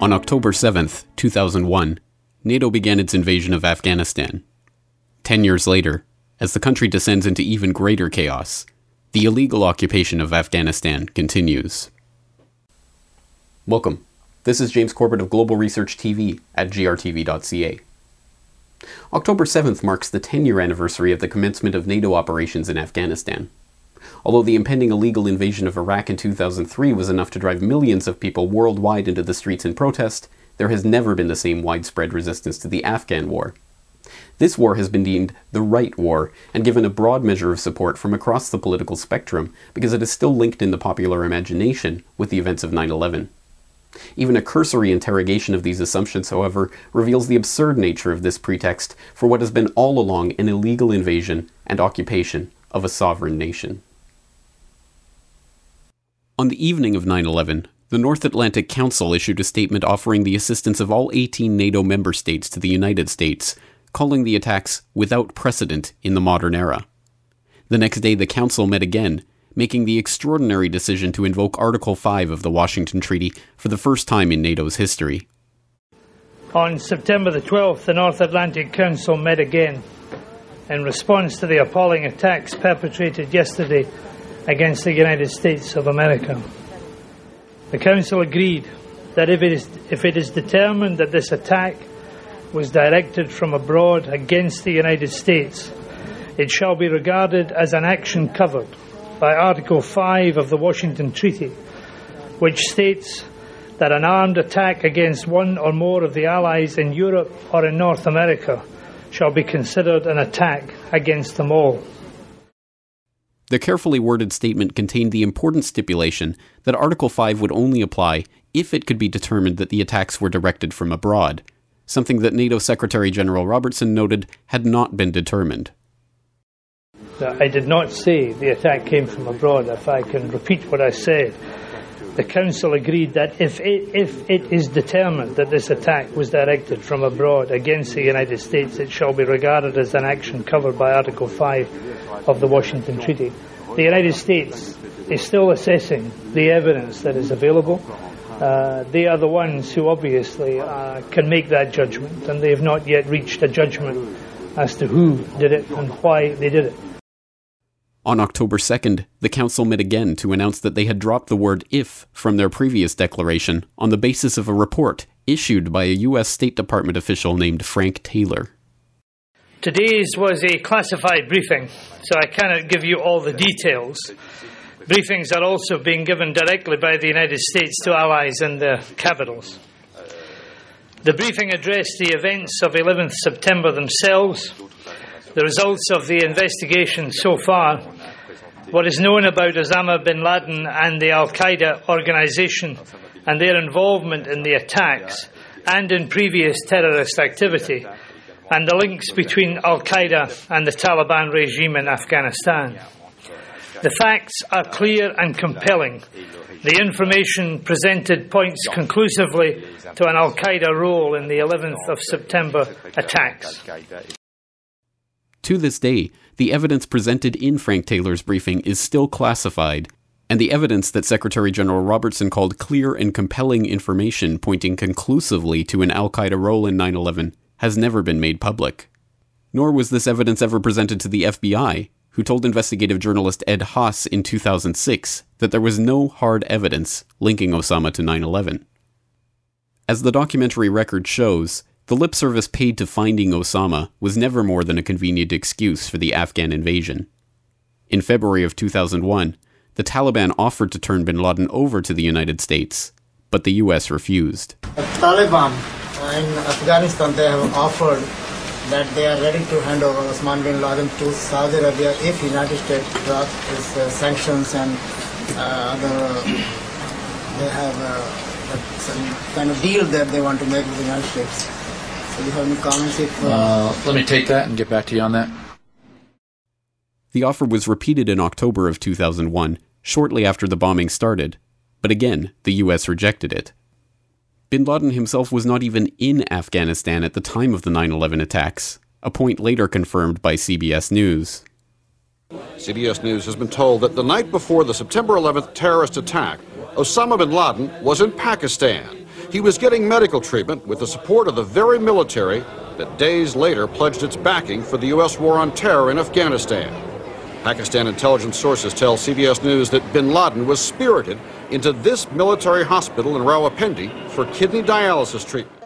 On October 7, 2001, NATO began its invasion of Afghanistan. 10 years later, as the country descends into even greater chaos, the illegal occupation of Afghanistan continues. Welcome. This is James Corbett of Global Research TV at grtv.ca. October 7th marks the 10-year anniversary of the commencement of NATO operations in Afghanistan. Although the impending illegal invasion of Iraq in 2003 was enough to drive millions of people worldwide into the streets in protest, there has never been the same widespread resistance to the Afghan war. This war has been deemed the right war and given a broad measure of support from across the political spectrum because it is still linked in the popular imagination with the events of 9/11. Even a cursory interrogation of these assumptions, however, reveals the absurd nature of this pretext for what has been all along an illegal invasion and occupation of a sovereign nation. On the evening of 9/11, the North Atlantic Council issued a statement offering the assistance of all 18 NATO member states to the United States, calling the attacks without precedent in the modern era. The next day, the Council met again, making the extraordinary decision to invoke Article 5 of the Washington Treaty for the first time in NATO's history. On September the 12th, the North Atlantic Council met again in response to the appalling attacks perpetrated yesterday against the United States of America. The Council agreed that if it is determined that this attack was directed from abroad against the United States, it shall be regarded as an action covered by Article 5 of the Washington Treaty, which states that an armed attack against one or more of the Allies in Europe or in North America shall be considered an attack against them all. The carefully worded statement contained the important stipulation that Article 5 would only apply if it could be determined that the attacks were directed from abroad, something that NATO Secretary General Robertson noted had not been determined. I did not say the attack came from abroad. If I can repeat what I said, the Council agreed that if it is determined that this attack was directed from abroad against the United States, it shall be regarded as an action covered by Article 5 of the Washington Treaty. The United States is still assessing the evidence that is available. They are the ones who obviously can make that judgment, and they have not yet reached a judgment as to who did it and why they did it. On October 2nd, the Council met again to announce that they had dropped the word "if" from their previous declaration on the basis of a report issued by a U.S. State Department official named Frank Taylor. Today's was a classified briefing, so I cannot give you all the details. Briefings are also being given directly by the United States to allies in their capitals. The briefing addressed the events of 11th September themselves, the results of the investigation so far, what is known about Osama bin Laden and the Al-Qaeda organization and their involvement in the attacks and in previous terrorist activity, and the links between Al-Qaeda and the Taliban regime in Afghanistan. The facts are clear and compelling. The information presented points conclusively to an Al-Qaeda role in the 11th of September attacks. To this day, the evidence presented in Frank Taylor's briefing is still classified, and the evidence that Secretary General Robertson called clear and compelling information pointing conclusively to an Al-Qaeda role in 9/11 has never been made public. Nor was this evidence ever presented to the FBI, who told investigative journalist Ed Haas in 2006 that there was no hard evidence linking Osama to 9/11. As the documentary record shows, the lip service paid to finding Osama was never more than a convenient excuse for the Afghan invasion. In February of 2001, the Taliban offered to turn bin Laden over to the United States, but the US refused. The Taliban in Afghanistan, they have offered that they are ready to hand over Osama bin Laden to Saudi Arabia if the United States drops its sanctions and they have some kind of deal that they want to make with the United States. So do you have any comments? Let me take that and get back to you on that. The offer was repeated in October of 2001, shortly after the bombing started, but again, the US rejected it. Bin Laden himself was not even in Afghanistan at the time of the 9/11 attacks, a point later confirmed by CBS News. CBS News has been told that the night before the September 11th terrorist attack, Osama bin Laden was in Pakistan. He was getting medical treatment with the support of the very military that days later pledged its backing for the U.S. war on terror in Afghanistan. Pakistan intelligence sources tell CBS News that bin Laden was spirited into this military hospital in Rawalpindi for kidney dialysis treatment.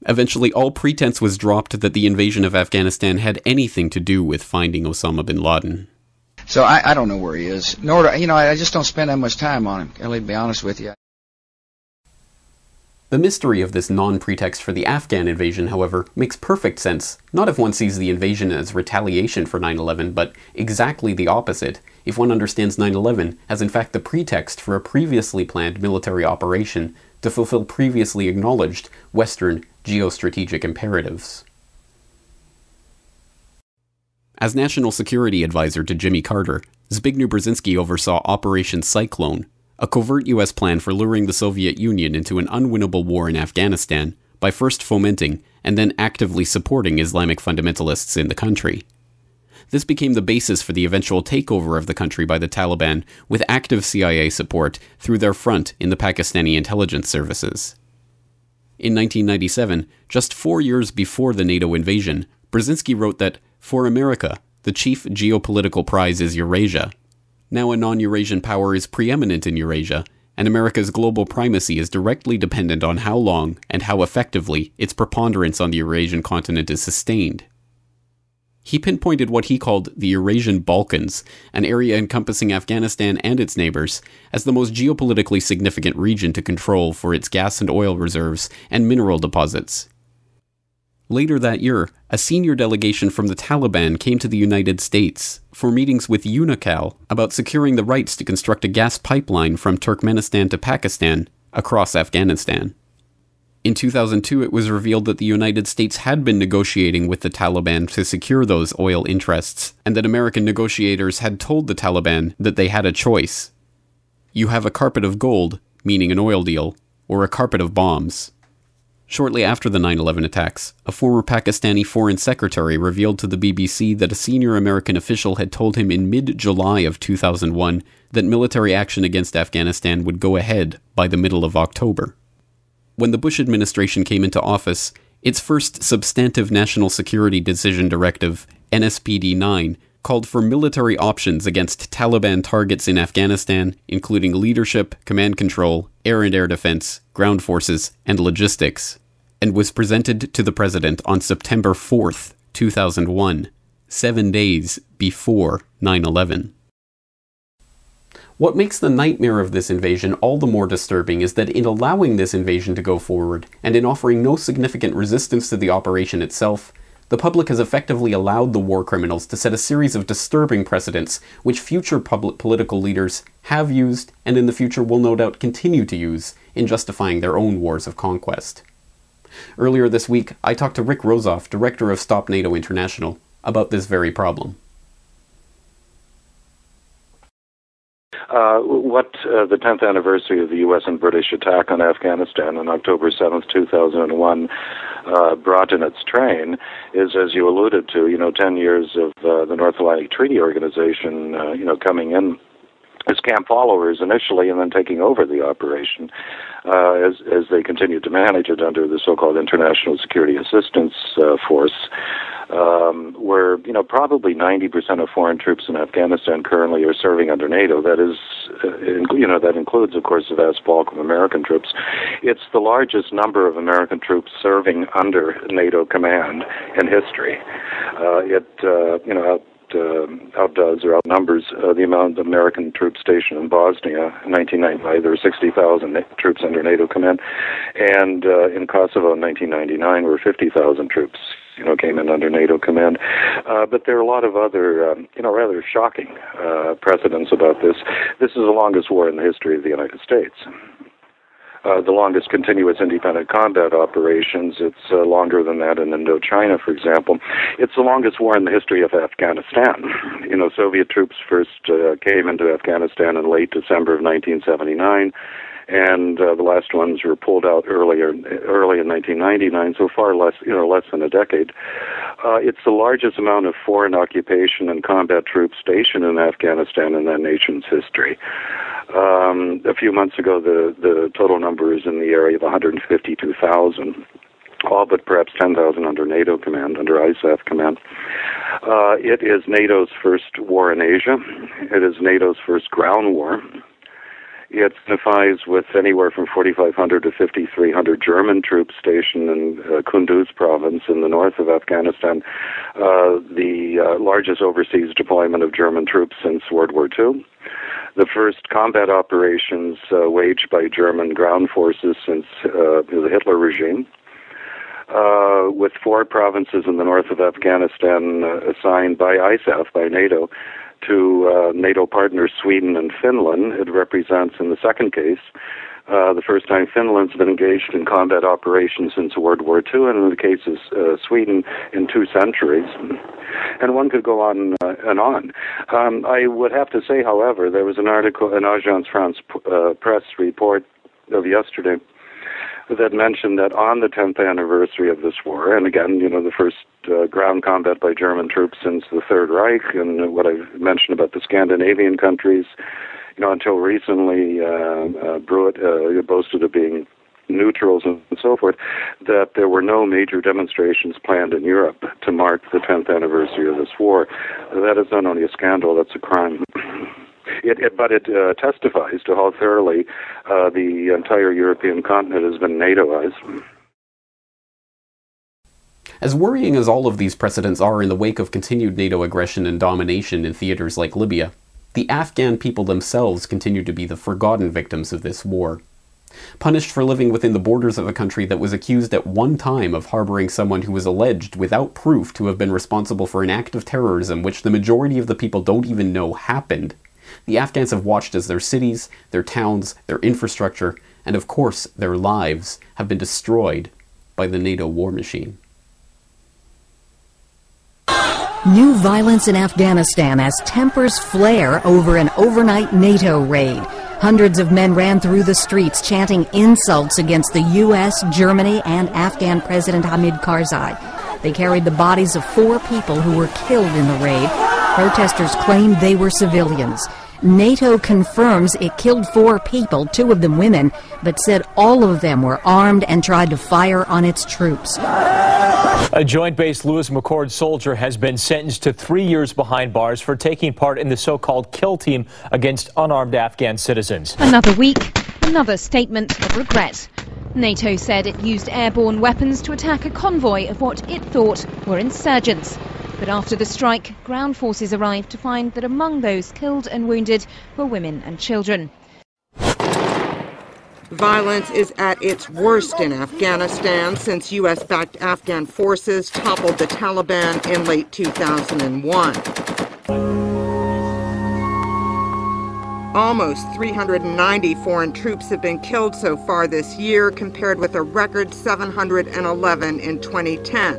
Eventually, all pretense was dropped that the invasion of Afghanistan had anything to do with finding Osama bin Laden. So I don't know where he is. Nor do, I just don't spend that much time on him, Kelly, to be honest with you. The mystery of this non-pretext for the Afghan invasion, however, makes perfect sense, not if one sees the invasion as retaliation for 9/11, but exactly the opposite, if one understands 9/11 as in fact the pretext for a previously planned military operation to fulfill previously acknowledged Western geostrategic imperatives. As National Security Advisor to Jimmy Carter, Zbigniew Brzezinski oversaw Operation Cyclone, a covert U.S. plan for luring the Soviet Union into an unwinnable war in Afghanistan by first fomenting and then actively supporting Islamic fundamentalists in the country. This became the basis for the eventual takeover of the country by the Taliban, with active CIA support through their front in the Pakistani intelligence services. In 1997, just 4 years before the NATO invasion, Brzezinski wrote that, "For America, the chief geopolitical prize is Eurasia. Now a non-Eurasian power is preeminent in Eurasia, and America's global primacy is directly dependent on how long and how effectively its preponderance on the Eurasian continent is sustained." He pinpointed what he called the Eurasian Balkans, an area encompassing Afghanistan and its neighbors, as the most geopolitically significant region to control for its gas and oil reserves and mineral deposits. Later that year, a senior delegation from the Taliban came to the United States for meetings with UNICAL about securing the rights to construct a gas pipeline from Turkmenistan to Pakistan across Afghanistan. In 2002, it was revealed that the United States had been negotiating with the Taliban to secure those oil interests, and that American negotiators had told the Taliban that they had a choice. You have a carpet of gold, meaning an oil deal, or a carpet of bombs. Shortly after the 9/11 attacks, a former Pakistani foreign secretary revealed to the BBC that a senior American official had told him in mid-July of 2001 that military action against Afghanistan would go ahead by the middle of October. When the Bush administration came into office, its first substantive national security decision directive, NSPD-9, called for military options against Taliban targets in Afghanistan, including leadership, command control, air and air defense, ground forces, and logistics, and was presented to the president on September 4th, 2001, 7 days before 9/11. What makes the nightmare of this invasion all the more disturbing is that in allowing this invasion to go forward, and in offering no significant resistance to the operation itself, the public has effectively allowed the war criminals to set a series of disturbing precedents which future political leaders have used and in the future will no doubt continue to use in justifying their own wars of conquest. Earlier this week, I talked to Rick Rozoff, director of Stop NATO International, about this very problem. The 10th anniversary of the U.S. and British attack on Afghanistan on October 7th, 2001, brought in its train is, as you alluded to, 10 years of the North Atlantic Treaty Organization, coming in as camp followers initially and then taking over the operation as they continued to manage it under the so-called International Security Assistance Force, where probably 90% of foreign troops in Afghanistan currently are serving under NATO. That is, that includes, of course, the vast bulk of American troops. It's the largest number of American troops serving under NATO command in history. Outdoes or outnumbers the amount of American troops stationed in Bosnia. In 1995, there were 60,000 troops under NATO command, and in Kosovo in 1999, there were 50,000 troops. Came in under NATO command. But there are a lot of other, rather shocking precedents about this. This is the longest war in the history of the United States. The longest continuous independent combat operations. It's longer than that in Indochina, for example. It's the longest war in the history of Afghanistan. Soviet troops first came into Afghanistan in late December of 1979. and the last ones were pulled out early in 1999, so far less than a decade. It's the largest amount of foreign occupation and combat troops stationed in Afghanistan in that nation's history. A few months ago, the total number is in the area of 152,000. All but perhaps 10,000 under NATO command, under ISAF command. It is NATO's first war in Asia. It is NATO's first ground war. It signifies with anywhere from 4,500 to 5,300 German troops stationed in Kunduz province in the north of Afghanistan, the largest overseas deployment of German troops since World War II. The first combat operations waged by German ground forces since the Hitler regime. With 4 provinces in the north of Afghanistan assigned by ISAF, by NATO, to NATO partners Sweden and Finland. It represents, in the second case, the first time Finland's been engaged in combat operations since World War II, and in the case of Sweden, in 2 centuries. And one could go on and on. I would have to say, however, there was an article in Agence France Presse report of yesterday that mentioned that on the 10th anniversary of this war, and again, the first ground combat by German troops since the Third Reich, and what I've mentioned about the Scandinavian countries, until recently boasted of being neutrals and so forth, that there were no major demonstrations planned in Europe to mark the 10th anniversary of this war. That is not only a scandal, that's a crime. But it testifies to how thoroughly the entire European continent has been NATOized. As worrying as all of these precedents are in the wake of continued NATO aggression and domination in theaters like Libya, the Afghan people themselves continue to be the forgotten victims of this war. Punished for living within the borders of a country that was accused at one time of harboring someone who was alleged, without proof, to have been responsible for an act of terrorism which the majority of the people don't even know happened, the Afghans have watched as their cities, their towns, their infrastructure, and of course their lives have been destroyed by the NATO war machine. New violence in Afghanistan as tempers flare over an overnight NATO raid. Hundreds of men ran through the streets chanting insults against the U.S., Germany, and Afghan President Hamid Karzai. They carried the bodies of 4 people who were killed in the raid. Protesters claimed they were civilians. NATO confirms it killed 4 people, 2 of them women, but said all of them were armed and tried to fire on its troops. A Joint Base Lewis McChord soldier has been sentenced to 3 years behind bars for taking part in the so-called kill team against unarmed Afghan citizens. Another week, another statement of regret. NATO said it used airborne weapons to attack a convoy of what it thought were insurgents. But after the strike, ground forces arrived to find that among those killed and wounded were women and children. Violence is at its worst in Afghanistan since U.S.-backed Afghan forces toppled the Taliban in late 2001. Almost 390 foreign troops have been killed so far this year, compared with a record 711 in 2010.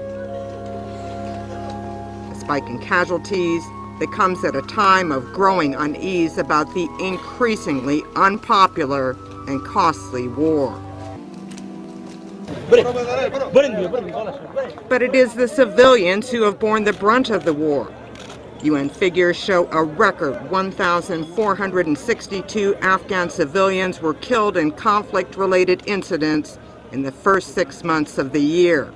A spike in casualties that comes at a time of growing unease about the increasingly unpopular and costly war. But it is the civilians who have borne the brunt of the war. UN figures show a record 1,462 Afghan civilians were killed in conflict-related incidents in the first 6 months of the year.